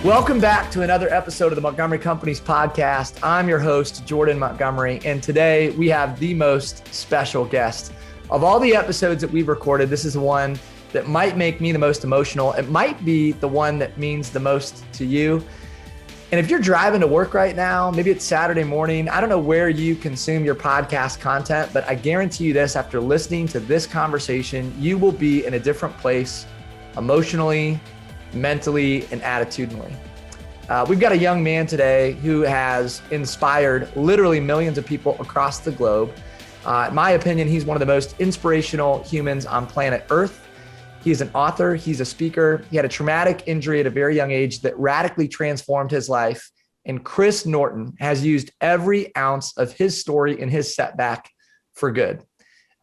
Welcome back to another episode of the Montgomery Companies podcast. I'm your host, Jordan Montgomery, and today we have the most special guest. Of all the episodes that we've recorded, this is the one that might make me the most emotional. It might be the one that means the most to you. And if you're driving to work right now, maybe it's Saturday morning, I don't know where you consume your podcast content, but I guarantee you this, after listening to this conversation, you will be in a different place emotionally, mentally, and attitudinally. We've got a young man today who has inspired literally millions of people across the globe. In my opinion, he's one of the most inspirational humans on planet Earth. He's an author, he's a speaker. He had a traumatic injury at a very young age that radically transformed his life. And Chris Norton has used every ounce of his story and his setback for good.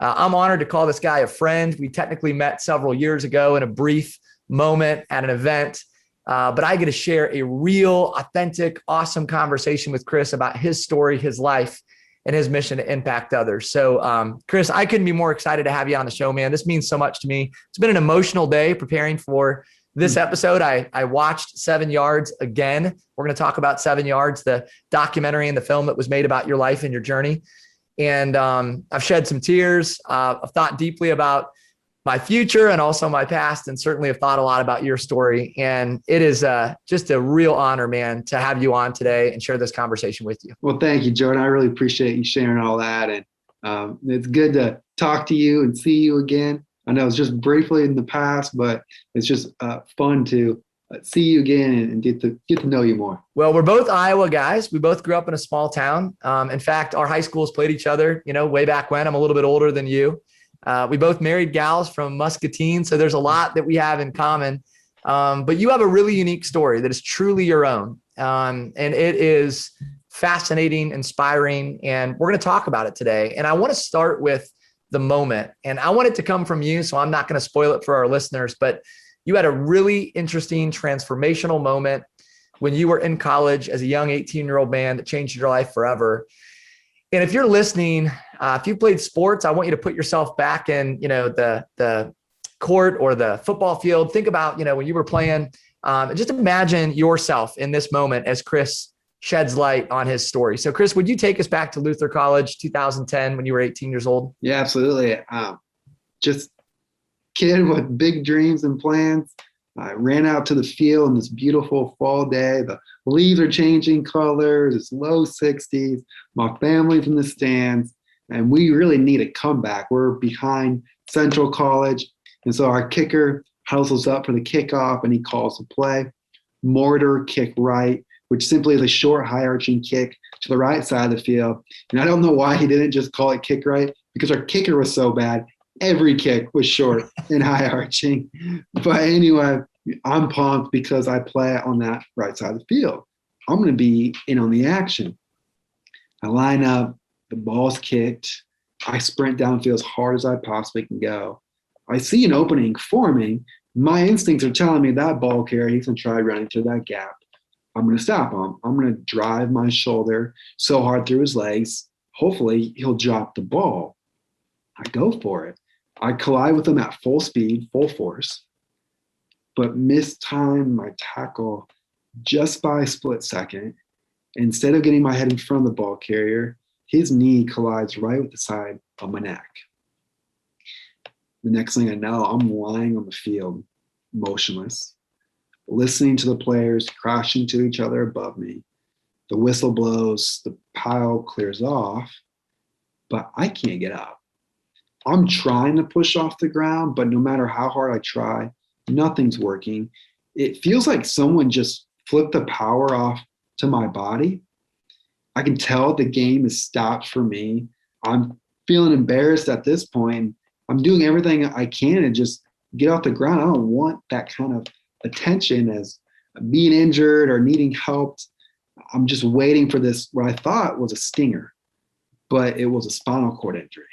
I'm honored to call this guy a friend. We technically met several years ago in a brief moment at an event, but I get to share a real, authentic, awesome conversation with Chris about his story, his life, and his mission to impact others. So, Chris, I couldn't be more excited to have you on the show, man. This means so much to me. It's been an emotional day preparing for this episode. I watched 7 Yards again. We're going to talk about 7 Yards, the documentary and the film that was made about your life and your journey. And I've shed some tears. I've thought deeply about my future and also my past, and certainly have thought a lot about your story. And it is just a real honor, man, to have you on today and share this conversation with you. Well, thank you, Jordan. I really appreciate you sharing all that. And it's good to talk to you and see you again. I know it's just briefly in the past, but it's just fun to see you again and get to know you more. Well, we're both Iowa guys. We both grew up in a small town. In fact, our high schools played each other, way back when. I'm a little bit older than you. We both married gals from Muscatine, so there's a lot that we have in common. But you have a really unique story that is truly your own. And it is fascinating, inspiring, and we're going to talk about it today. And I want to start with the moment. And I want it to come from you, so I'm not going to spoil it for our listeners, but you had a really interesting transformational moment when you were in college as a young 18-year-old man that changed your life forever. And if you're listening, if you played sports, I want you to put yourself back in, the court or the football field. Think about, when you were playing, just imagine yourself in this moment as Chris sheds light on his story. So Chris, would you take us back to Luther College, 2010, when you were 18 years old? Yeah, absolutely. Just kid with big dreams and plans. I ran out to the field on this beautiful fall day. The leaves are changing colors. It's low 60s. My family's in the stands, and we really need a comeback. We're behind Central College, and so our kicker hustles up for the kickoff, and he calls the play. Mortar kick right, which simply is a short, high-arching kick to the right side of the field. And I don't know why he didn't just call it kick right, because our kicker was so bad. Every kick was short and high arching. But anyway, I'm pumped because I play on that right side of the field. I'm going to be in on the action. I line up, the ball's kicked. I sprint downfield as hard as I possibly can go. I see an opening forming. My instincts are telling me that ball carrier, he's going to try running through that gap. I'm going to stop him. I'm going to drive my shoulder so hard through his legs. Hopefully, he'll drop the ball. I go for it. I collide with him at full speed, full force, but mistime my tackle just by a split second. Instead of getting my head in front of the ball carrier, his knee collides right with the side of my neck. The next thing I know, I'm lying on the field, motionless, listening to the players crashing to each other above me. The whistle blows, the pile clears off, but I can't get up. I'm trying to push off the ground, but no matter how hard I try, nothing's working. It feels like someone just flipped the power off to my body. I can tell the game is stopped for me. I'm feeling embarrassed at this point. I'm doing everything I can to just get off the ground. I don't want that kind of attention as being injured or needing help. I'm just waiting for this, what I thought was a stinger, but it was a spinal cord injury.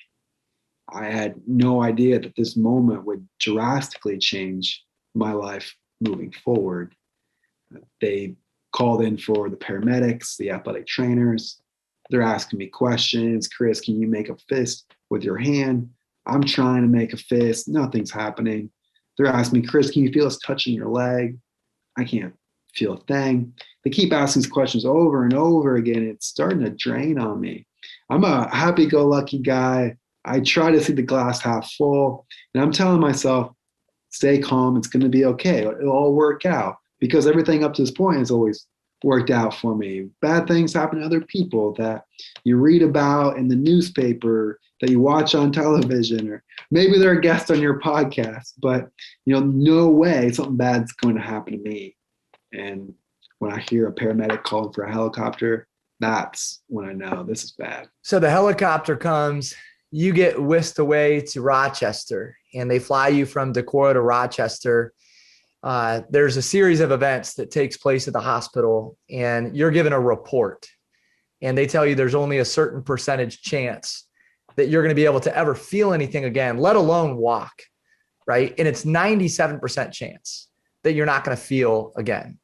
I had no idea that this moment would drastically change my life moving forward. They called in for the paramedics, the athletic trainers. They're asking me questions. Chris, can you make a fist with your hand? I'm trying to make a fist. Nothing's happening. They're asking me, Chris, can you feel us touching your leg? I can't feel a thing. They keep asking these questions over and over again. It's starting to drain on me. I'm a happy-go-lucky guy. I try to see the glass half full, and I'm telling myself, stay calm. It's going to be okay. It'll all work out, because everything up to this point has always worked out for me. Bad things happen to other people that you read about in the newspaper, that you watch on television, or maybe they're a guest on your podcast, but no way something bad's going to happen to me. And when I hear a paramedic calling for a helicopter, that's when I know this is bad. So the helicopter comes, you get whisked away to Rochester, and they fly you from Decorah to Rochester. There's a series of events that takes place at the hospital, and you're given a report, and they tell you there's only a certain percentage chance that you're going to be able to ever feel anything again, let alone walk, right? And it's 97% chance that you're not going to feel again.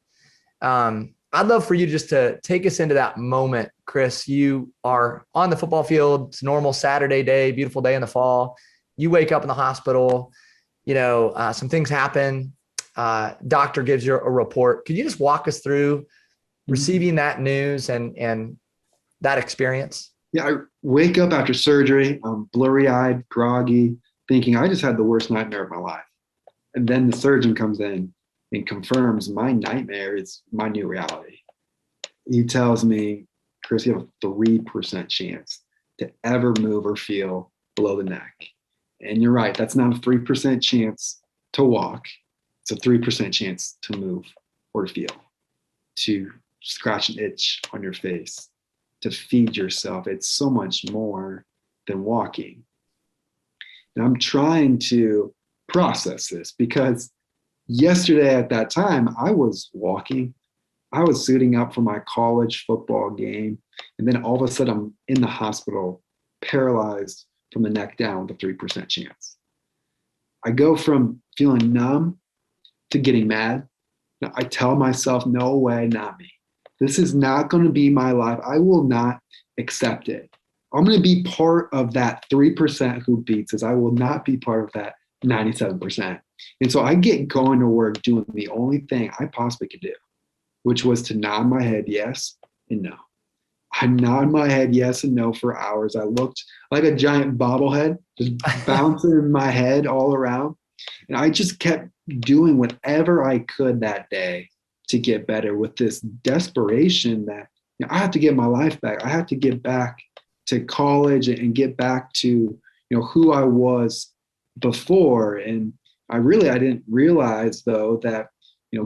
I'd love for you just to take us into that moment, Chris. You are on the football field. It's a normal Saturday day, beautiful day in the fall. You wake up in the hospital, some things happen. Doctor gives you a report. Could you just walk us through receiving that news and that experience? Yeah, I wake up after surgery. I'm blurry-eyed, groggy, thinking I just had the worst nightmare of my life. And then the surgeon comes in and confirms my nightmare is my new reality. He tells me, Chris, you have a 3% chance to ever move or feel below the neck. And you're right, that's not a 3% chance to walk. It's a 3% chance to move or feel, to scratch an itch on your face, to feed yourself. It's so much more than walking. And I'm trying to process this, because yesterday at that time, I was walking. I was suiting up for my college football game. And then all of a sudden, I'm in the hospital, paralyzed from the neck down with a 3% chance. I go from feeling numb to getting mad. I tell myself, no way, not me. This is not going to be my life. I will not accept it. I'm going to be part of that 3% who beats us. I will not be part of that 97%. And so I get going to work doing the only thing I possibly could do, which was to nod my head yes and no. I nod my head yes and no for hours. I looked like a giant bobblehead, just bouncing in my head all around. And I just kept doing whatever I could that day to get better, with this desperation that I have to get my life back. I have to get back to college and get back to who I was before. And I didn't realize, though, that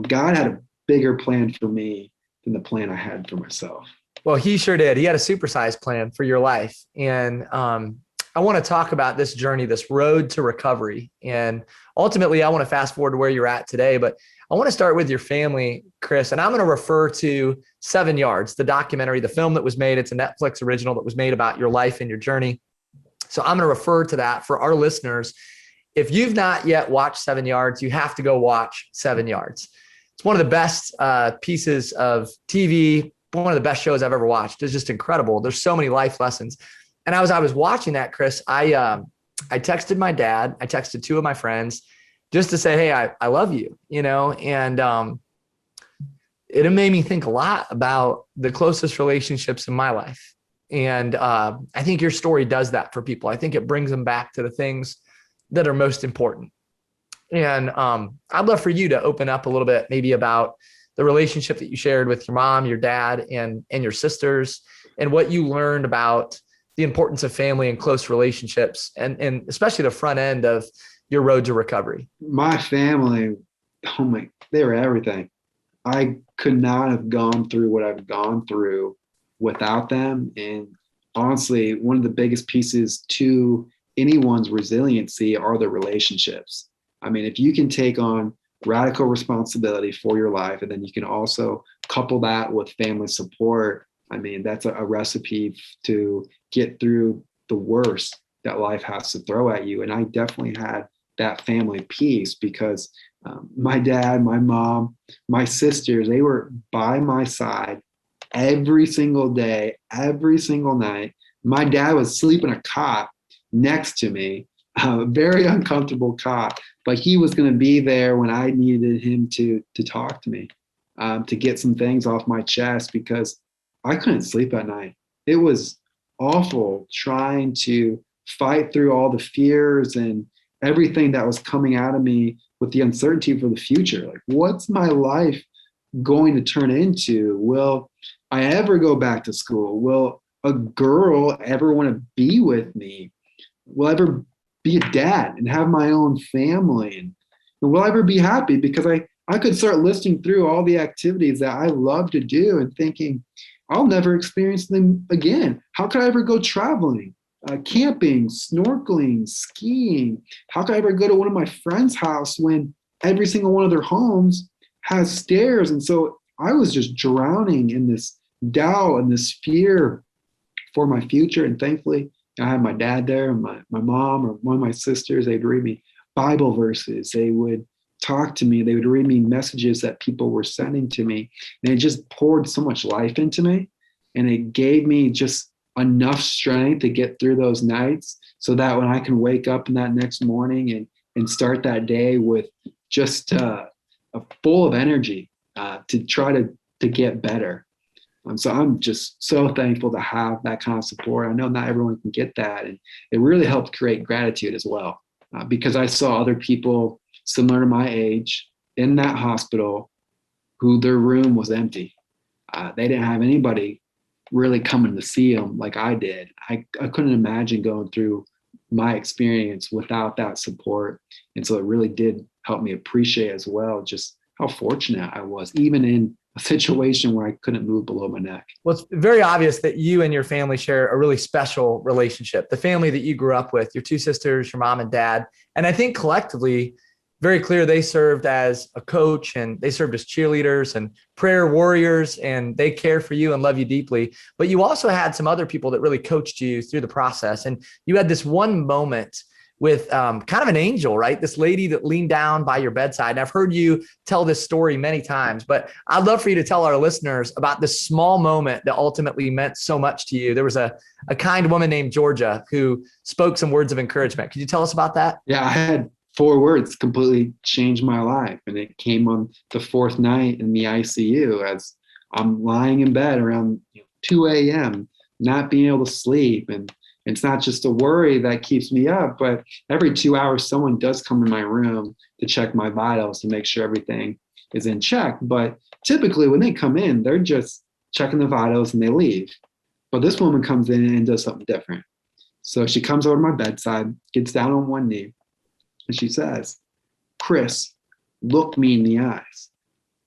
God had a bigger plan for me than the plan I had for myself. Well, he sure did. He had a supersized plan for your life. And I want to talk about this journey, this road to recovery. And ultimately, I want to fast forward to where you're at today, but I want to start with your family, Chris. And I'm going to refer to 7 Yards, the documentary, the film that was made. It's a Netflix original that was made about your life and your journey. So I'm going to refer to that for our listeners. If you've not yet watched 7 Yards, you have to go watch 7 Yards. It's one of the best pieces of TV, one of the best shows I've ever watched. It's just incredible. There's so many life lessons. And as I was watching that, Chris, I texted my dad. I texted 2 of my friends just to say, hey, I love you, and it made me think a lot about the closest relationships in my life. And I think your story does that for people. I think it brings them back to the things that are most important. And I'd love for you to open up a little bit, maybe about the relationship that you shared with your mom, your dad, and your sisters, and what you learned about the importance of family and close relationships, and especially the front end of your road to recovery. My family, they were everything. I could not have gone through what I've gone through without them. And honestly, one of the biggest pieces to anyone's resiliency are the relationships. I mean, if you can take on radical responsibility for your life, and then you can also couple that with family support, I mean, that's a recipe to get through the worst that life has to throw at you. And I definitely had that family piece, because my dad, my mom, my sisters, they were by my side every single day, every single night. My dad would sleep in a cot next to me, a very uncomfortable cot, but he was going to be there when I needed him to talk to me. to get some things off my chest because I couldn't sleep at night. It was awful trying to fight through all the fears and everything that was coming out of me with the uncertainty for the future. Like, what's my life going to turn into? Will I ever go back to school? Will a girl ever want to be with me? Will I ever be a dad and have my own family? And will I ever be happy? Because I could start listing through all the activities that I love to do and thinking, I'll never experience them again. How could I ever go traveling, camping, snorkeling, skiing? How could I ever go to one of my friends' house when every single one of their homes has stairs? And so I was just drowning in this doubt and this fear for my future. And thankfully, I had my dad there and my mom or one of my sisters. They'd read me Bible verses. They would talk to me. They would read me messages that people were sending to me. And it just poured so much life into me. And it gave me just enough strength to get through those nights so that when I can wake up in that next morning and start that day with just full of energy to try to get better. So I'm just so thankful to have that kind of support. I know not everyone can get that. And it really helped create gratitude as well, because I saw other people similar to my age in that hospital who their room was empty. They didn't have anybody really coming to see them like I did. I couldn't imagine going through my experience without that support. And so it really did help me appreciate as well just how fortunate I was, even in a situation where I couldn't move below my neck. Well, it's very obvious that you and your family share a really special relationship. The family that you grew up with, your two sisters, your mom and dad. And I think collectively, very clear, they served as a coach and they served as cheerleaders and prayer warriors, and they care for you and love you deeply. But you also had some other people that really coached you through the process. And you had this one moment with kind of an angel, right? This lady that leaned down by your bedside. And I've heard you tell this story many times, but I'd love for you to tell our listeners about this small moment that ultimately meant so much to you. There was a kind woman named Georgia who spoke some words of encouragement. Could you tell us about that? Yeah, I had 4 words completely changed my life. And it came on the 4th night in the ICU as I'm lying in bed around 2 a.m., not being able to sleep. And it's not just a worry that keeps me up, but every 2 hours, someone does come in my room to check my vitals to make sure everything is in check. But typically when they come in, they're just checking the vitals and they leave. But this woman comes in and does something different. So she comes over to my bedside, gets down on one knee, and she says, "Chris, look me in the eyes."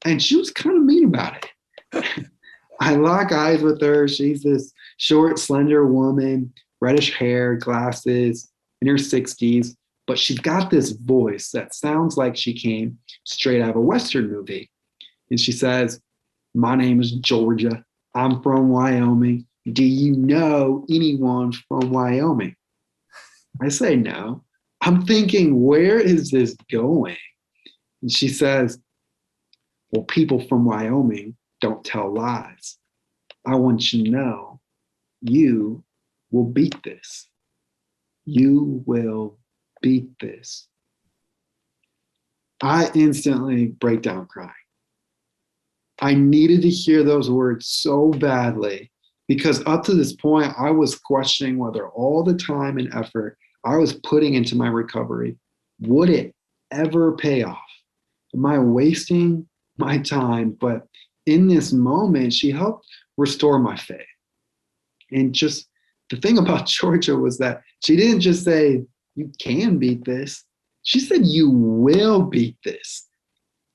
And she was kind of mean about it. I lock eyes with her. She's this short, slender woman, reddish hair, glasses, in her 60s, but she's got this voice that sounds like she came straight out of a Western movie. And she says, "My name is Georgia. I'm from Wyoming. Do you know anyone from Wyoming?" I say no. I'm thinking, where is this going? And she says, "Well, people from Wyoming don't tell lies. I want you to know you will beat this. You will beat this." I instantly break down crying. I needed to hear those words so badly because up to this point, I was questioning whether all the time and effort I was putting into my recovery, would it ever pay off? Am I wasting my time? But in this moment, she helped restore my faith. And just the thing about Georgia was that she didn't just say, "You can beat this." She said, "You will beat this."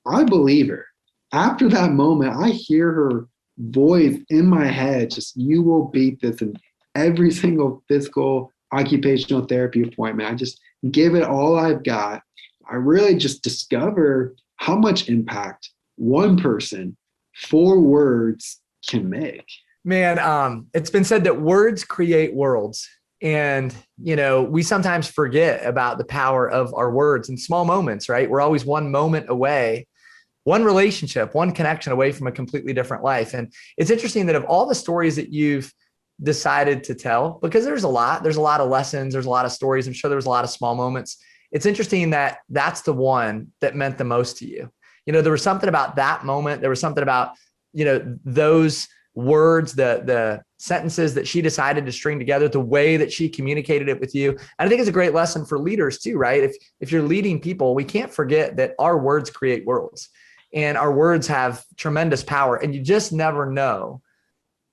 I believe her. After that moment, I hear her voice in my head, just, "You will beat this." And every single physical occupational therapy appointment, I just give it all I've got. I really just discover how much impact one person, 4 words can make. Man, it's been said that words create worlds. And, we sometimes forget about the power of our words in small moments, right? We're always one moment away, one relationship, one connection away from a completely different life. And it's interesting that of all the stories that you've decided to tell, because there's a lot of lessons, there's a lot of stories. I'm sure there was a lot of small moments. It's interesting that that's the one that meant the most to you. There was something about that moment. There was something about, those words, the sentences that she decided to string together, the way that she communicated it with you. And I think it's a great lesson for leaders too, right? If you're leading people, we can't forget that our words create worlds, and our words have tremendous power, and you just never know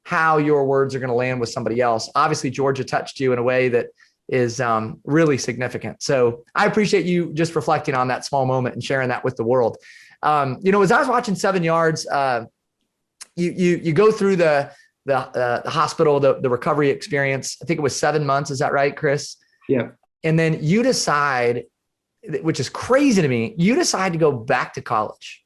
how your words are going to land with somebody else. Obviously, Georgia touched you in a way that is really significant. So I appreciate you just reflecting on that small moment and sharing that with the world. As I was watching 7 Yards, you go through the hospital, the recovery experience. I think it was 7 months. Is that right, Chris? Yeah. And then you decide, which is crazy to me, you decide to go back to college.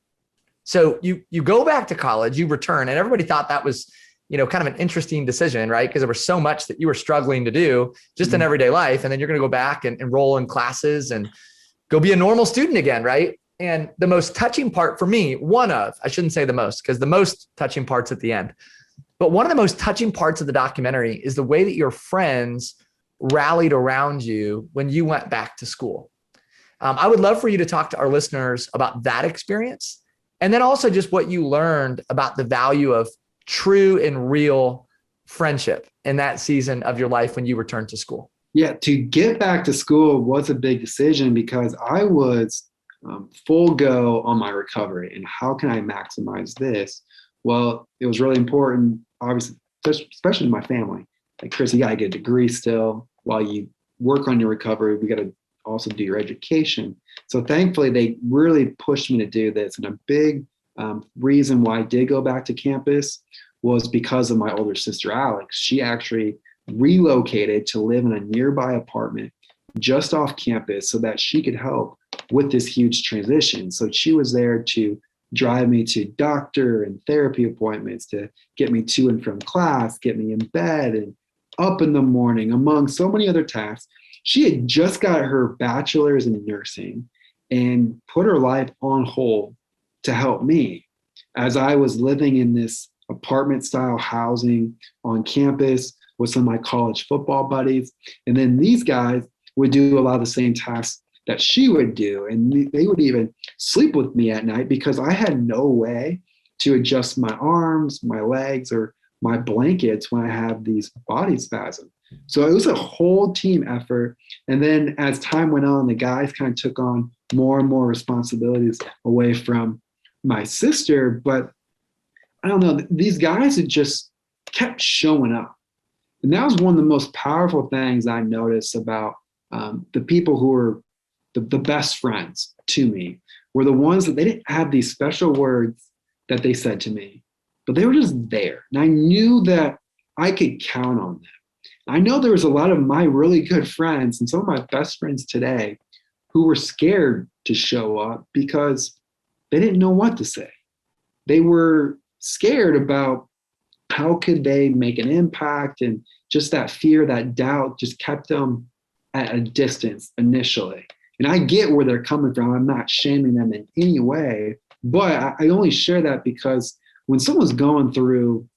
So you go back to college, you return, and everybody thought that was, kind of an interesting decision, right? Because there was so much that you were struggling to do just in everyday life. And then you're going to go back and enroll in classes and go be a normal student again, right? And the most touching part for me, I shouldn't say the most, because the most touching part's at the end. But one of the most touching parts of the documentary is the way that your friends rallied around you when you went back to school. I would love for you to talk to our listeners about that experience. And then also just what you learned about the value of true and real friendship in that season of your life when you returned to school. Yeah, to get back to school was a big decision because I was full go on my recovery. And how can I maximize this? Well, it was really important, obviously, especially to my family. Like, Chris, you got to get a degree still while you work on your recovery. We got to also do your education. So thankfully, they really pushed me to do this. And a big reason why I did go back to campus was because of my older sister, Alex. She actually relocated to live in a nearby apartment just off campus so that she could help with this huge transition. So she was there to drive me to doctor and therapy appointments, to get me to and from class, get me in bed and up in the morning, among so many other tasks. She had just got her bachelor's in nursing and put her life on hold to help me as I was living in this apartment style housing on campus with some of my college football buddies. And then these guys would do a lot of the same tasks that she would do. And they would even sleep with me at night because I had no way to adjust my arms, my legs, or my blankets when I have these body spasms. So it was a whole team effort. And then as time went on, the guys kind of took on more and more responsibilities away from my sister. But I don't know, these guys had just kept showing up. And that was one of the most powerful things I noticed about the people who were the best friends to me, were the ones that they didn't have these special words that they said to me, but they were just there. And I knew that I could count on them. I know there was a lot of my really good friends and some of my best friends today who were scared to show up because they didn't know what to say. They were scared about how could they make an impact, and just that fear, that doubt just kept them at a distance initially. And I get where they're coming from. I'm not shaming them in any way, but I only share that because when someone's going through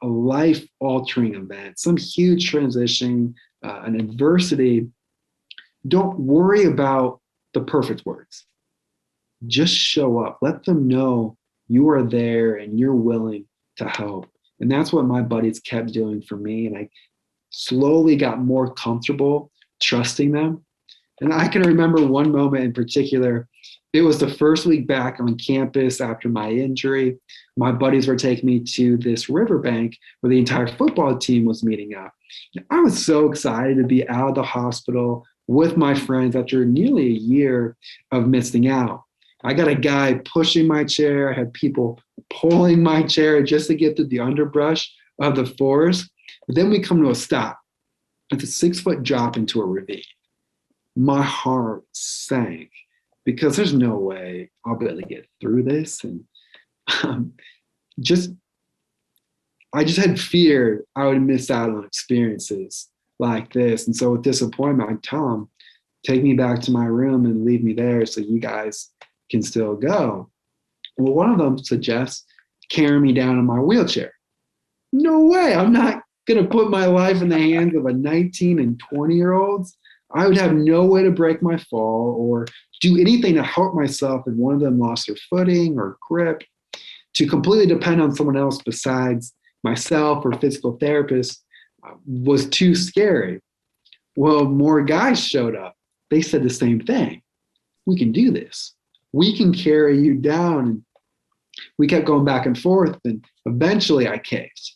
a life-altering event, some huge transition, an adversity, don't worry about the perfect words. Just show up. Let them know you are there and you're willing to help. And that's what my buddies kept doing for me. And I slowly got more comfortable trusting them. And I can remember one moment in particular. It was the first week back on campus after my injury. My buddies were taking me to this riverbank where the entire football team was meeting up. And I was so excited to be out of the hospital with my friends after nearly a year of missing out. I got a guy pushing my chair. I had people pulling my chair just to get through the underbrush of the forest. But then we come to a stop. It's a 6-foot drop into a ravine. My heart sank because there's no way I'll be able to get through this. And I just had fear I would miss out on experiences like this. And so with disappointment, I tell them, take me back to my room and leave me there so you guys can still go. Well, one of them suggests carrying me down in my wheelchair. No way. I'm not going to put my life in the hands of a 19 and 20-year-olds. I would have no way to break my fall or do anything to help myself if one of them lost their footing or grip. To completely depend on someone else besides myself or physical therapist was too scary. Well, more guys showed up. They said the same thing. We can do this. We can carry you down. And we kept going back and forth, and eventually I caved.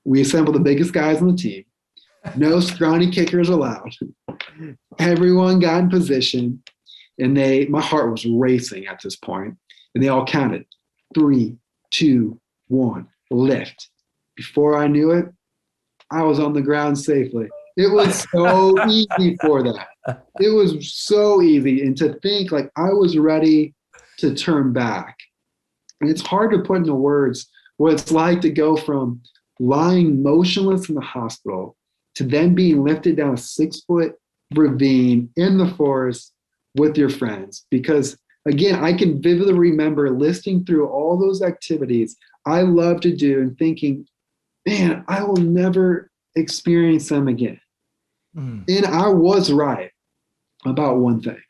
We assembled the biggest guys on the team. No scrawny kickers allowed. Everyone got in position, and my heart was racing at this point, and they all counted 3, 2, 1, lift. Before I knew it, I was on the ground safely. It was so easy for that. It was so easy. And to think like I was ready to turn back. And it's hard to put into words what it's like to go from lying motionless in the hospital to then being lifted down a 6-foot ravine in the forest with your friends. Because again, I can vividly remember listing through all those activities I love to do and thinking, man, I will never experience them again. And I was right about one thing.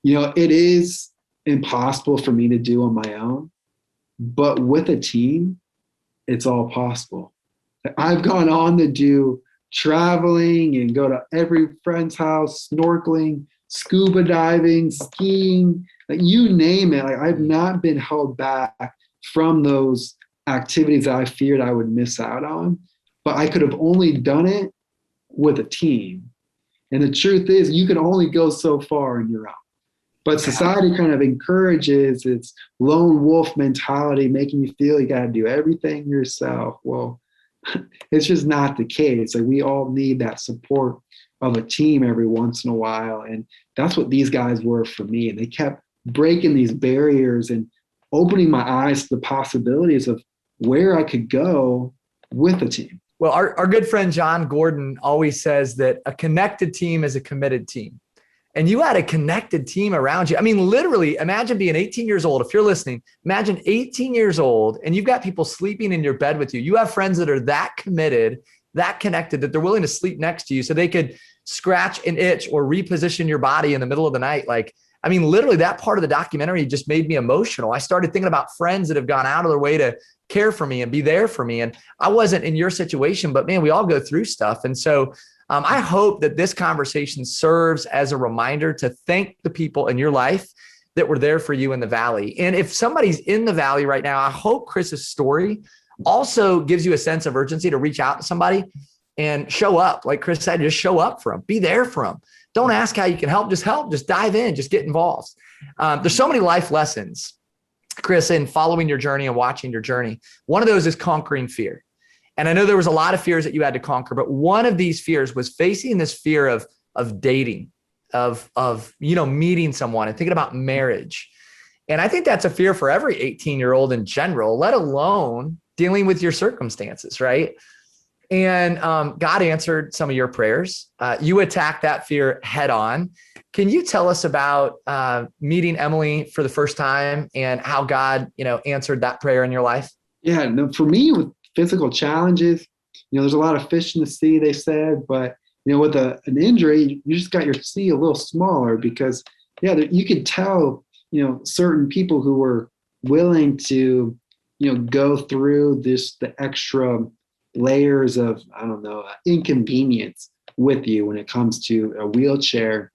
It is impossible for me to do on my own, but with a team, it's all possible. I've gone on to do traveling and go to every friend's house, snorkeling, scuba diving, skiing, you name it. I've not been held back from those activities that I feared I would miss out on, but I could have only done it with a team. And the truth is, you can only go so far on your own. But society kind of encourages its lone wolf mentality, making you feel you got to do everything yourself. Well, it's just not the case. Like, we all need that support of a team every once in a while. And that's what these guys were for me. And they kept breaking these barriers and opening my eyes to the possibilities of where I could go with a team. Well, our good friend John Gordon always says that a connected team is a committed team. And you had a connected team around you. I mean, literally, imagine being 18 years old. If you're listening, imagine 18 years old and you've got people sleeping in your bed with you. You have friends that are that committed, that connected, that they're willing to sleep next to you so they could scratch an itch or reposition your body in the middle of the night. Literally that part of the documentary just made me emotional. I started thinking about friends that have gone out of their way to care for me and be there for me. And I wasn't in your situation, but man, we all go through stuff. And so I hope that this conversation serves as a reminder to thank the people in your life that were there for you in the valley. And if somebody's in the valley right now, I hope Chris's story also gives you a sense of urgency to reach out to somebody and show up. Like Chris said, just show up for them, be there for them. Don't ask how you can help, just dive in, just get involved. There's so many life lessons, Chris, in following your journey and watching your journey. One of those is conquering fear. And I know there was a lot of fears that you had to conquer, but one of these fears was facing this fear of dating, of meeting someone and thinking about marriage. And I think that's a fear for every 18-year-old in general, let alone dealing with your circumstances, right? And God answered some of your prayers. You attacked that fear head on. Can you tell us about meeting Emily for the first time and how God, answered that prayer in your life? Yeah, no, for me with physical challenges, there's a lot of fish in the sea, they said, but with an injury, you just got your sea a little smaller because, you could tell, certain people who were willing to, go through the extra layers of, inconvenience with you when it comes to a wheelchair.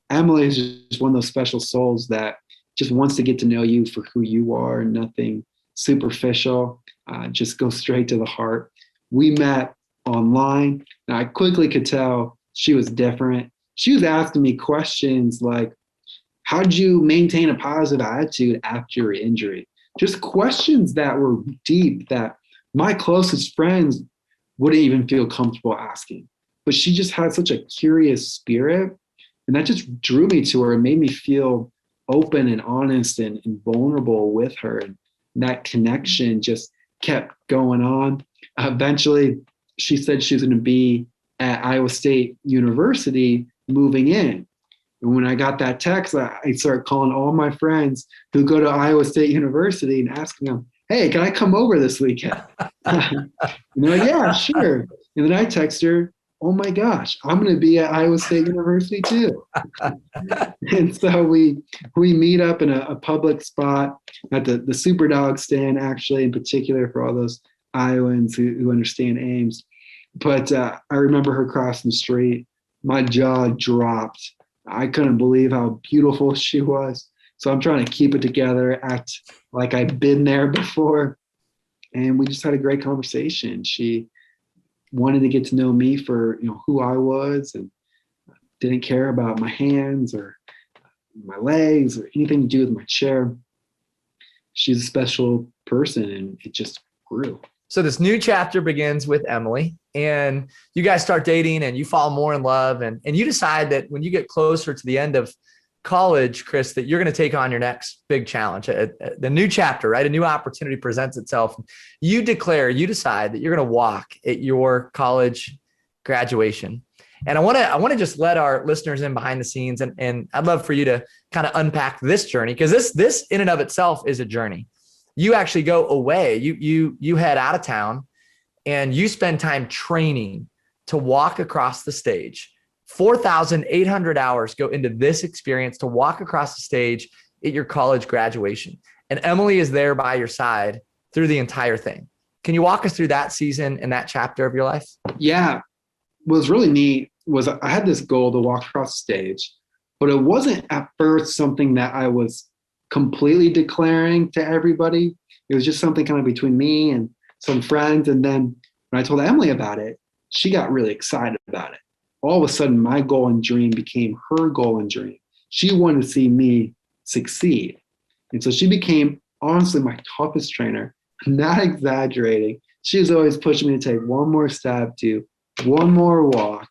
Emily is just one of those special souls that just wants to get to know you for who you are, nothing superficial, just go straight to the heart. We met online, and I quickly could tell she was different. She was asking me questions like, how'd you maintain a positive attitude after your injury? Just questions that were deep that my closest friends wouldn't even feel comfortable asking. But she just had such a curious spirit, and that just drew me to her and made me feel open and honest and vulnerable with her. And that connection just kept going on. Eventually, she said she was going to be at Iowa State University moving in. And when I got that text, I started calling all my friends who go to Iowa State University and asking them, hey, can I come over this weekend? And they're like, yeah, sure. And then I text her, oh my gosh, I'm going to be at Iowa State University too. And so we meet up in a public spot at the Superdog stand, actually, in particular for all those Iowans who understand Ames. But I remember her crossing the street. My jaw dropped. I couldn't believe how beautiful she was. So I'm trying to keep it together, act like I've been there before. And we just had a great conversation. She wanted to get to know me for, who I was, and didn't care about my hands or my legs or anything to do with my chair. She's a special person, and it just grew. So this new chapter begins with Emily, and you guys start dating and you fall more in love, and you decide that when you get closer to the end of college, Chris, that you're going to take on your next big challenge, the new chapter, right? A new opportunity presents itself. You decide that you're going to walk at your college graduation. And I want to just let our listeners in behind the scenes, and I'd love for you to kind of unpack this journey, because this in and of itself is a journey. You actually go away, you head out of town, and you spend time training to walk across the stage. 4,800 hours go into this experience to walk across the stage at your college graduation. And Emily is there by your side through the entire thing. Can you walk us through that season and that chapter of your life? Yeah. What was really neat was I had this goal to walk across the stage, but it wasn't at first something that I was completely declaring to everybody. It was just something kind of between me and some friends. And then when I told Emily about it, she got really excited about it. All of a sudden, my goal and dream became her goal and dream. She wanted to see me succeed. And so she became, honestly, my toughest trainer. I'm not exaggerating. She was always pushing me to take one more step, do one more walk,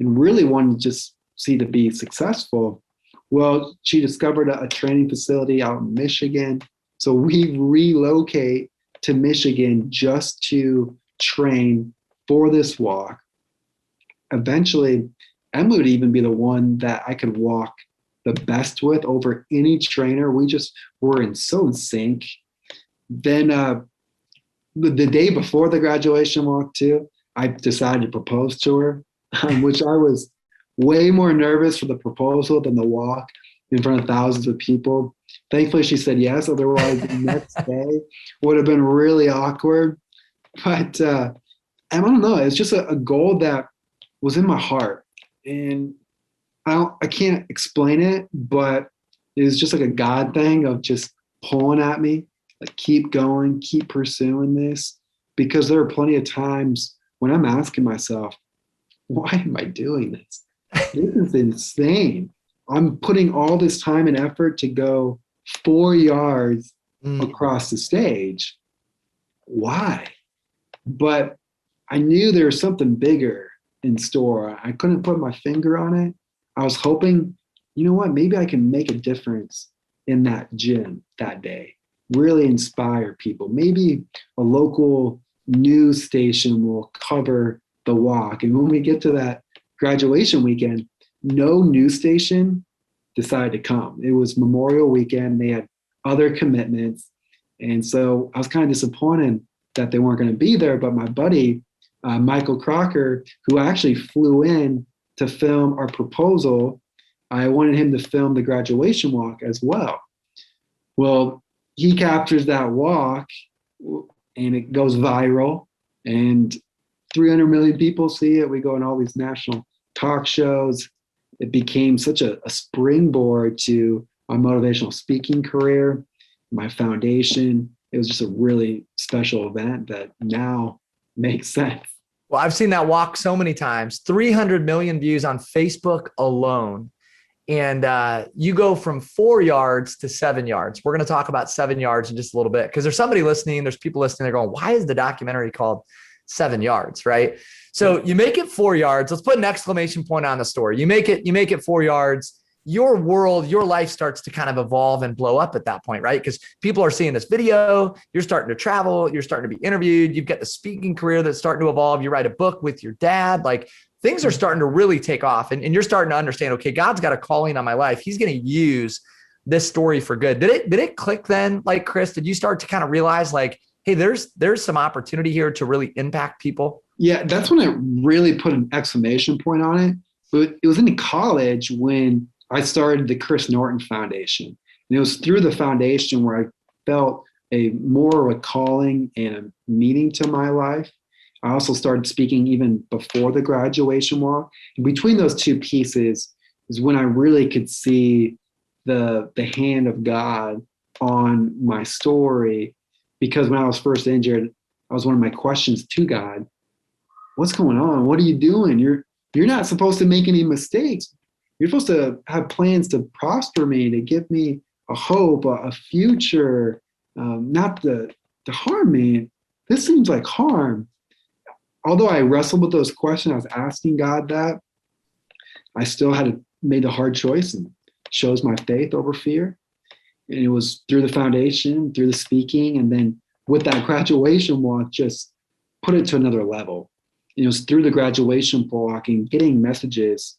and really wanted to just see to be successful. Well, she discovered a training facility out in Michigan. So we relocate to Michigan just to train for this walk. Eventually, Emily would even be the one that I could walk the best with over any trainer. We just were so in sync. Then the day before the graduation walk too, I decided to propose to her, which I was way more nervous for the proposal than the walk in front of thousands of people. Thankfully, she said yes. Otherwise, the next day would have been really awkward. But I don't know. It's just a goal that was in my heart. And I can't explain it, but it was just like a God thing of just pulling at me, like keep going, keep pursuing this. Because there are plenty of times when I'm asking myself, why am I doing this? This is insane. I'm putting all this time and effort to go 4 yards across the stage. Why? But I knew there was something bigger in store. I couldn't put my finger on it. I was hoping, you know what, maybe I can make a difference in that gym that day, really inspire people. Maybe a local news station will cover the walk. And when we get to that graduation weekend, no news station decided to come. It was Memorial Weekend. They had other commitments. And so I was kind of disappointed that they weren't going to be there. But my buddy, Michael Crocker, who actually flew in to film our proposal, I wanted him to film the graduation walk as well. Well, he captures that walk and it goes viral and 300 million people see it. We go on all these national talk shows. It became such a springboard to my motivational speaking career, my foundation. It was just a really special event that now makes sense. Well, I've seen that walk so many times, 300 million views on Facebook alone. And you go from 4 yards to 7 yards. We're going to talk about 7 yards in just a little bit, because there's somebody listening, there's people listening, they're going, why is the documentary called 7 yards, right? So you make it 4 yards. Let's put an exclamation point on the story. You make it 4 yards. Your world, your life starts to kind of evolve and blow up at that point, right? Because people are seeing this video, you're starting to travel, you're starting to be interviewed, you've got the speaking career that's starting to evolve, you write a book with your dad, like things are starting to really take off, and you're starting to understand, okay, God's got a calling on my life. He's going to use this story for good. Did it click then? Like, Chris, did you start to kind of realize like, hey, there's some opportunity here to really impact people? Yeah, that's when I really put an exclamation point on it. But it was in college when I started the Chris Norton Foundation. And it was through the foundation where I felt a more of a calling and a meaning to my life. I also started speaking even before the graduation walk. And between those two pieces is when I really could see the hand of God on my story. Because when I was first injured, that was one of my questions to God. What's going on? What are you doing? You're not supposed to make any mistakes. You're supposed to have plans to prosper me, to give me a hope, a future, not to harm me. This seems like harm. Although I wrestled with those questions, I was asking God that, I still had made the hard choice and chose my faith over fear. And it was through the foundation, through the speaking, and then with that graduation walk, just put it to another level. It was through the graduation walk and getting messages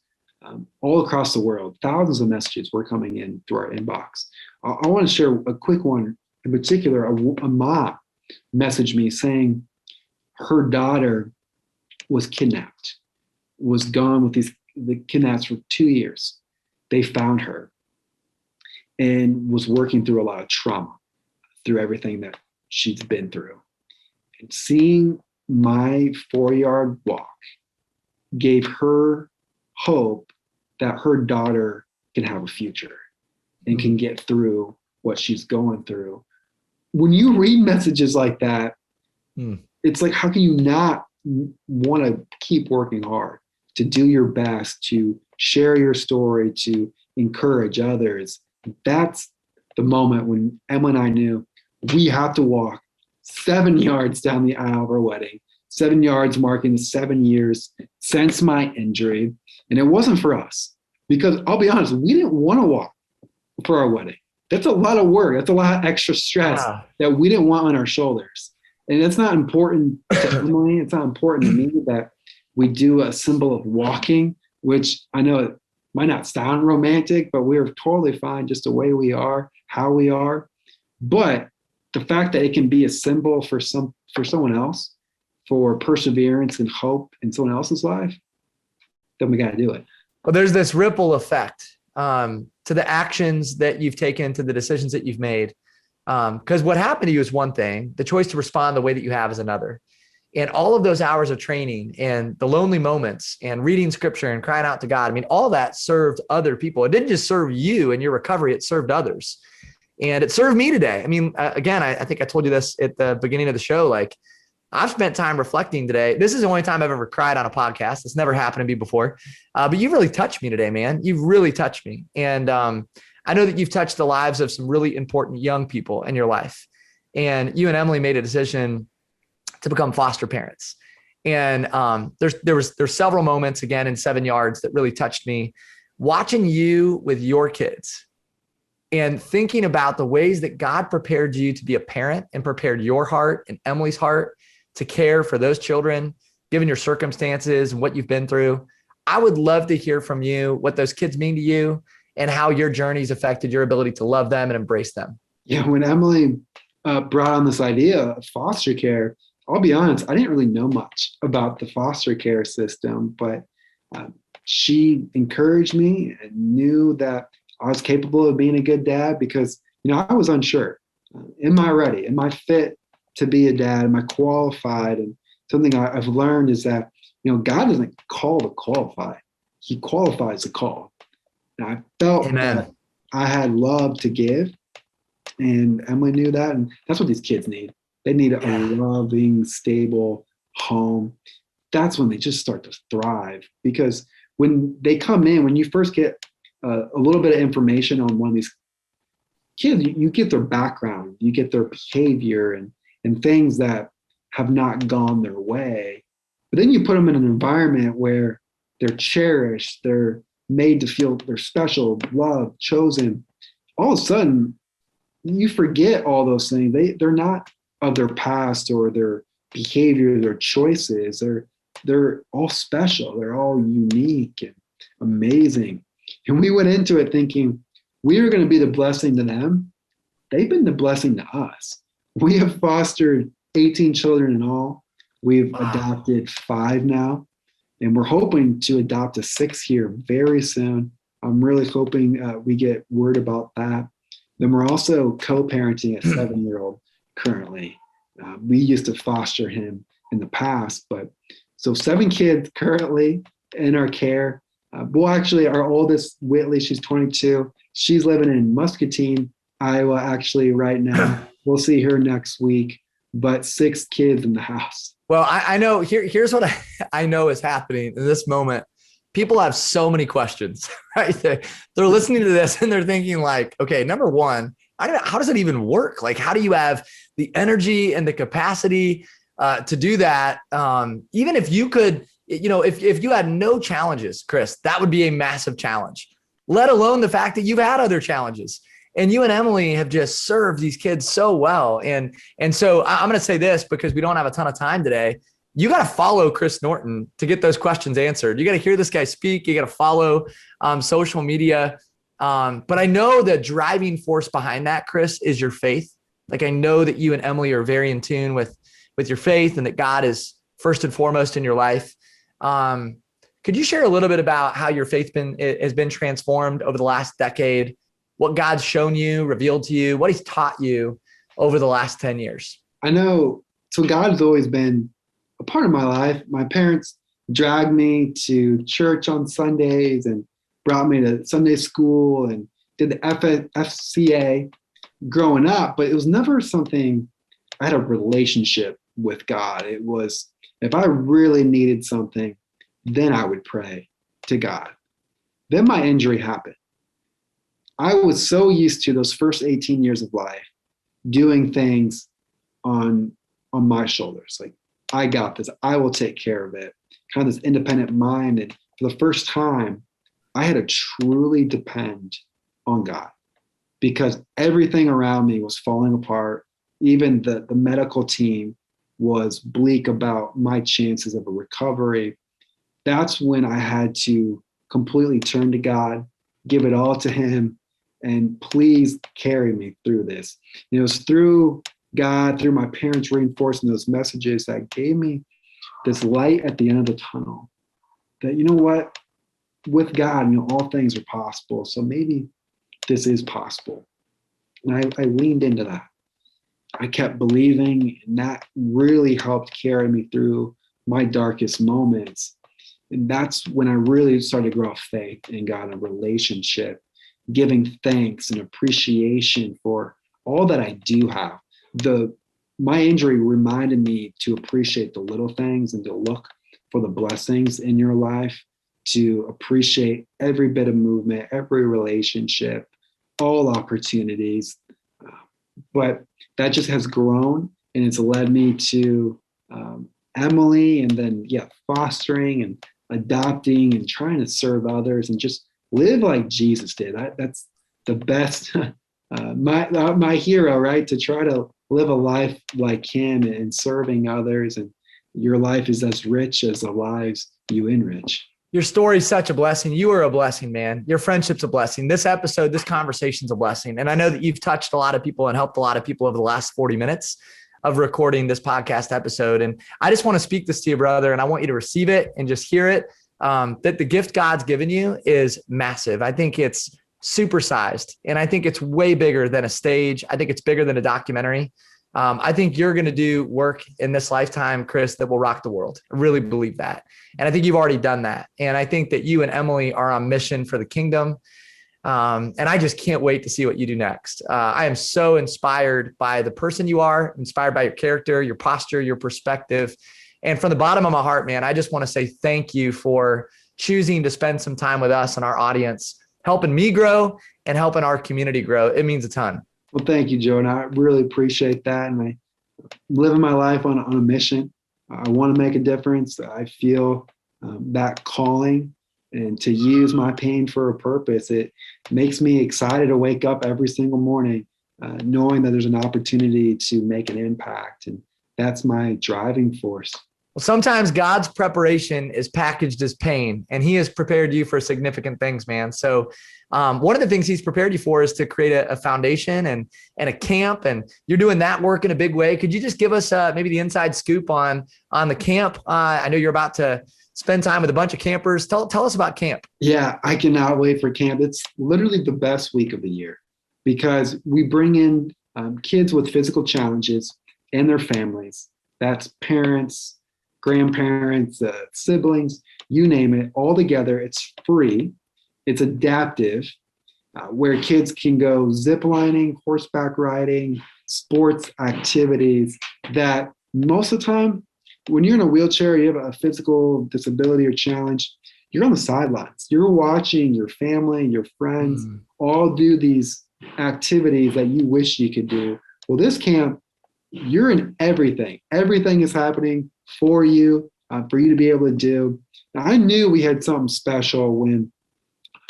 all across the world. Thousands of messages were coming in through our inbox. I want to share a quick one in particular. A mom messaged me saying her daughter was kidnapped, was gone with the kidnaps for 2 years. They found her and was working through a lot of trauma through everything that she's been through. And seeing my 4-yard walk gave her hope that her daughter can have a future and can get through what she's going through. When you read messages like that, it's like, how can you not want to keep working hard, to do your best, to share your story, to encourage others? That's the moment when Emma and I knew we have to walk 7 yards down the aisle of our wedding, 7 yards marking the 7 years since my injury. And it wasn't for us, because I'll be honest, we didn't want to walk for our wedding. That's a lot of work. That's a lot of extra stress that we didn't want on our shoulders. And it's not important to Emily. It's not important to me that we do a symbol of walking, which I know it might not sound romantic, but we're totally fine just the way we are, how we are. But the fact that it can be a symbol for someone else, for perseverance and hope in someone else's life, then we got to do it. Well, there's this ripple effect to the actions that you've taken, to the decisions that you've made. Because what happened to you is one thing, the choice to respond the way that you have is another. And all of those hours of training and the lonely moments and reading scripture and crying out to God, I mean, all that served other people. It didn't just serve you and your recovery, it served others. And it served me today. I mean, again, I think I told you this at the beginning of the show, like, I've spent time reflecting today. This is the only time I've ever cried on a podcast. It's never happened to me before. But you've really touched me today, man. You've really touched me. And I know that you've touched the lives of some really important young people in your life. And you and Emily made a decision to become foster parents. And there's several moments, again, in 7 yards that really touched me. Watching you with your kids and thinking about the ways that God prepared you to be a parent and prepared your heart and Emily's heart to care for those children, given your circumstances and what you've been through. I would love to hear from you what those kids mean to you and how your journey's affected your ability to love them and embrace them. Yeah, when Emily brought on this idea of foster care, I'll be honest, I didn't really know much about the foster care system, but she encouraged me and knew that I was capable of being a good dad, because, I was unsure. Am I ready? Am I fit to be a dad? Am I qualified? And something I've learned is that, God doesn't call to qualify. He qualifies the call. And I felt that I had love to give, and Emily knew that. And that's what these kids need. They need a loving, stable home. That's when they just start to thrive, because when they come in, when you first get a little bit of information on one of these kids, you get their background, you get their behavior and things that have not gone their way. But then you put them in an environment where they're cherished, they're made to feel they're special, loved, chosen. All of a sudden, you forget all those things. They're not of their past or their behavior, their choices. They're all special. They're all unique and amazing. And we went into it thinking we were going to be the blessing to them. They've been the blessing to us. We have fostered 18 children in all. We've Wow. adopted 5 now, and we're hoping to adopt a 6th here very soon. I'm really hoping we get word about that. Then we're also co-parenting a 7-year-old currently. We used to foster him in the past, but so 7 kids currently in our care. Well, actually, our oldest, Whitley, she's 22. She's living in Muscatine, Iowa, actually, right now. We'll see her next week, but 6 kids in the house. Well, I know here's what I know is happening in this moment. People have so many questions, right? They're listening to this and they're thinking like, okay, number one, how does it even work? Like, how do you have the energy and the capacity to do that? Even if you could, if you had no challenges, Chris, that would be a massive challenge, let alone the fact that you've had other challenges. And you and Emily have just served these kids so well. And so I'm going to say this because we don't have a ton of time today. You got to follow Chris Norton to get those questions answered. You got to hear this guy speak. You got to follow social media. But I know the driving force behind that, Chris, is your faith. Like, I know that you and Emily are very in tune with your faith and that God is first and foremost in your life. Could you share a little bit about how your faith has been transformed over the last decade? What God's shown you, revealed to you, what he's taught you over the last 10 years? I know. So God's always been a part of my life. My parents dragged me to church on Sundays and brought me to Sunday school and did the FCA growing up, but it was never something I had a relationship with God. It was, if I really needed something, then I would pray to God. Then my injury happened. I was so used to those first 18 years of life doing things on my shoulders. Like, I got this, I will take care of it. Kind of this independent mind. And for the first time, I had to truly depend on God because everything around me was falling apart. Even the medical team was bleak about my chances of a recovery. That's when I had to completely turn to God, give it all to him, and please carry me through this. And it was through God, through my parents reinforcing those messages that gave me this light at the end of the tunnel that, you know what, with God, all things are possible. So maybe this is possible. And I leaned into that. I kept believing, and that really helped carry me through my darkest moments. And that's when I really started to grow faith in God, a relationship, giving thanks and appreciation for all that I do have. My injury reminded me to appreciate the little things and to look for the blessings in your life, to appreciate every bit of movement, every relationship, all opportunities. But that just has grown, and it's led me to Emily, and then fostering and adopting and trying to serve others and just live like Jesus did. That's the best, my hero, right? To try to live a life like him and serving others. And your life is as rich as the lives you enrich. Your story is such a blessing. You are a blessing, man. Your friendship's a blessing. This episode, this conversation's a blessing. And I know that you've touched a lot of people and helped a lot of people over the last 40 minutes of recording this podcast episode. And I just want to speak this to you, brother, and I want you to receive it and just hear it, that the gift God's given you is massive. I think it's supersized, and I think it's way bigger than a stage. I think it's bigger than a documentary. I think you're going to do work in this lifetime, Chris, that will rock the world. I really believe that. And I think you've already done that. And I think that you and Emily are on mission for the kingdom. And I just can't wait to see what you do next. I am so inspired by the person you are, inspired by your character, your posture, your perspective. And from the bottom of my heart, man, I just want to say thank you for choosing to spend some time with us and our audience, helping me grow and helping our community grow. It means a ton. Well, thank you, Joe. And I really appreciate that. And I living my life on a mission. I want to make a difference. I feel that calling, and to use my pain for a purpose. It makes me excited to wake up every single morning, knowing that there's an opportunity to make an impact. And that's my driving force. Well, sometimes God's preparation is packaged as pain, and he has prepared you for significant things, man. So one of the things he's prepared you for is to create a foundation and a camp, and you're doing that work in a big way. Could you just give us maybe the inside scoop on the camp? I know you're about to spend time with a bunch of campers. Tell us about camp. Yeah, I cannot wait for camp. It's literally the best week of the year because we bring in kids with physical challenges and their families. That's parents, grandparents, siblings, you name it, all together. It's free. It's adaptive, where kids can go zip lining, horseback riding, sports activities that most of the time, when you're in a wheelchair, you have a physical disability or challenge, you're on the sidelines. You're watching your family, your friends all do these activities that you wish you could do. Well, this camp, you're in everything. Everything is happening for you to be able to do. Now, I knew we had something special when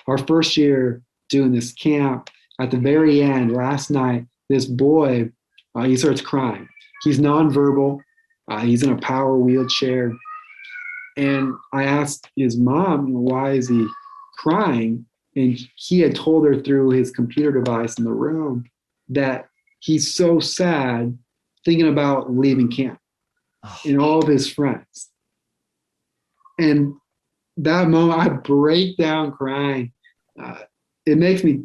our first year doing this camp, at the very end, last night, this boy, he starts crying. He's nonverbal. He's in a power wheelchair. And I asked his mom, why is he crying? And he had told her through his computer device in the room that he's so sad thinking about leaving camp and all of his friends. And that moment, I break down crying. It makes me,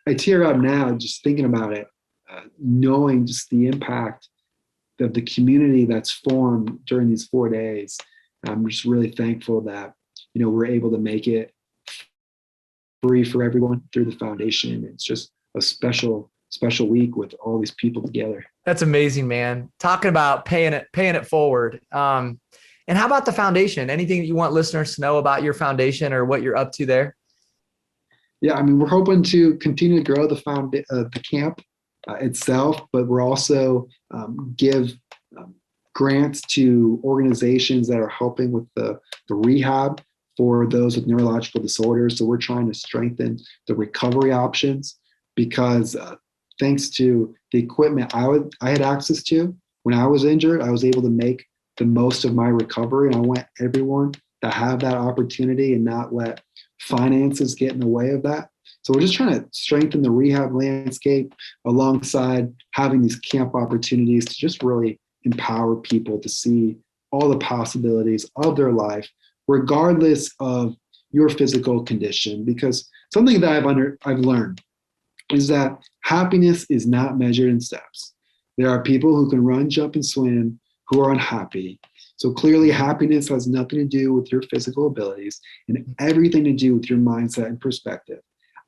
I tear up now just thinking about it, knowing just the impact of the community that's formed during these 4 days. I'm just really thankful that, we're able to make it free for everyone through the foundation. It's just a special week with all these people together. That's amazing, man. Talking about paying it forward. And how about the foundation? Anything that you want listeners to know about your foundation or what you're up to there? Yeah, we're hoping to continue to grow the camp itself, but we're also give grants to organizations that are helping with the rehab for those with neurological disorders. So we're trying to strengthen the recovery options because thanks to the equipment I had access to when I was injured, I was able to make the most of my recovery. And I want everyone to have that opportunity and not let finances get in the way of that. So we're just trying to strengthen the rehab landscape alongside having these camp opportunities to just really empower people to see all the possibilities of their life, regardless of your physical condition. Because something that I've learned is that happiness is not measured in steps. There are people who can run, jump, and swim who are unhappy. So clearly happiness has nothing to do with your physical abilities and everything to do with your mindset and perspective.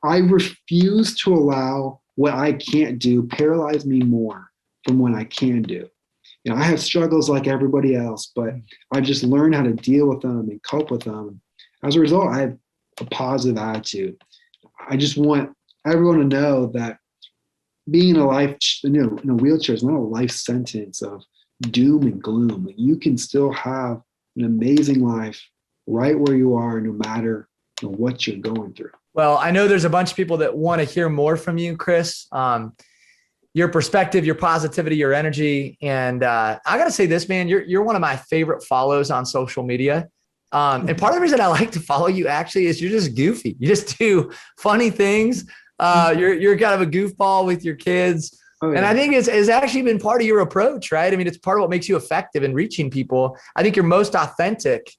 I refuse to allow what I can't do paralyze me more from what I can do. I have struggles like everybody else, but I've just learned how to deal with them and cope with them. As a result, I have a positive attitude. I just want everyone to know that being in a wheelchair is not a life sentence of doom and gloom. You can still have an amazing life right where you are, no matter what you're going through. Well, I know there's a bunch of people that want to hear more from you, Chris. Your perspective, your positivity, your energy. And I got to say this, man, you're one of my favorite follows on social media. And part of the reason I like to follow you actually is you're just goofy. You just do funny things. You're kind of a goofball with your kids. Oh, yeah. And I think it's actually been part of your approach, right? It's part of what makes you effective in reaching people. I think you're most authentic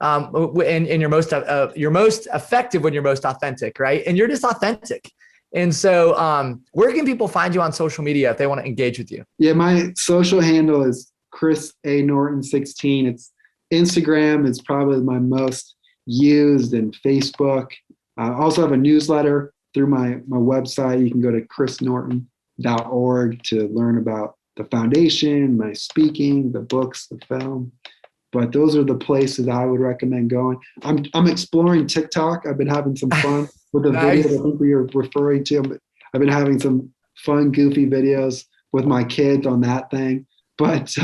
and you're most effective when you're most authentic, right? And you're just authentic. And so where can people find you on social media if they want to engage with you? Yeah, my social handle is Chris A. Norton 16. It's Instagram is probably my most used, and Facebook. I also have a newsletter through my website. You can go to chrisnorton.org to learn about the foundation, my speaking, the books, the film. But those are the places I would recommend going. I'm exploring TikTok. I've been having some fun with the Nice. videos I think we were referring to. I've been having some fun, goofy videos with my kids on that thing. But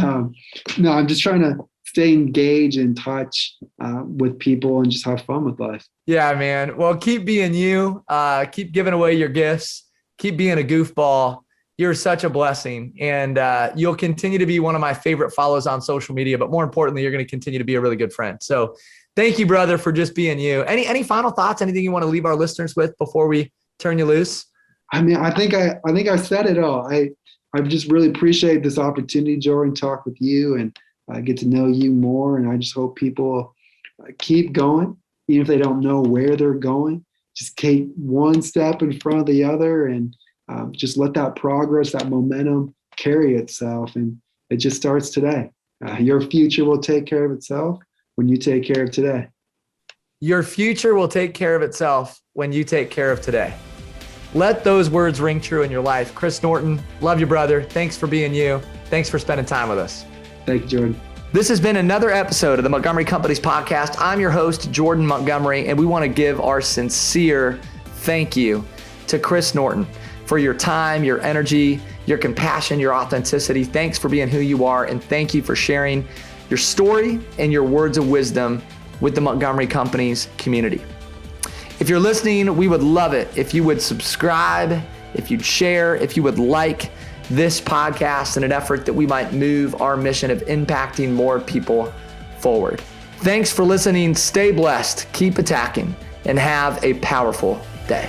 no, I'm just trying to stay engaged and touch with people and just have fun with life. Yeah, man. Well, keep being you. Keep giving away your gifts. Keep being a goofball. You're such a blessing, and you'll continue to be one of my favorite follows on social media, but more importantly, you're going to continue to be a really good friend. So thank you, brother, for just being you. Any final thoughts, anything you want to leave our listeners with before we turn you loose? I mean, I think I said it all. I just really appreciate this opportunity, Jordan, to talk with you and get to know you more. And I just hope people keep going, even if they don't know where they're going. Just take one step in front of the other and just let that progress, that momentum carry itself. And it just starts today. Your future will take care of itself when you take care of today. Your future will take care of itself when you take care of today. Let those words ring true in your life. Chris Norton, love you, brother. Thanks for being you. Thanks for spending time with us. Thank you, Jordan. This has been another episode of the Montgomery Companies podcast. I'm your host, Jordan Montgomery, and we want to give our sincere thank you to Chris Norton for your time, your energy, your compassion, your authenticity. Thanks for being who you are, and thank you for sharing your story and your words of wisdom with the Montgomery Companies community. If you're listening, we would love it if you would subscribe, if you'd share, if you would like this podcast in an effort that we might move our mission of impacting more people forward. Thanks for listening. Stay blessed, keep attacking, and have a powerful day.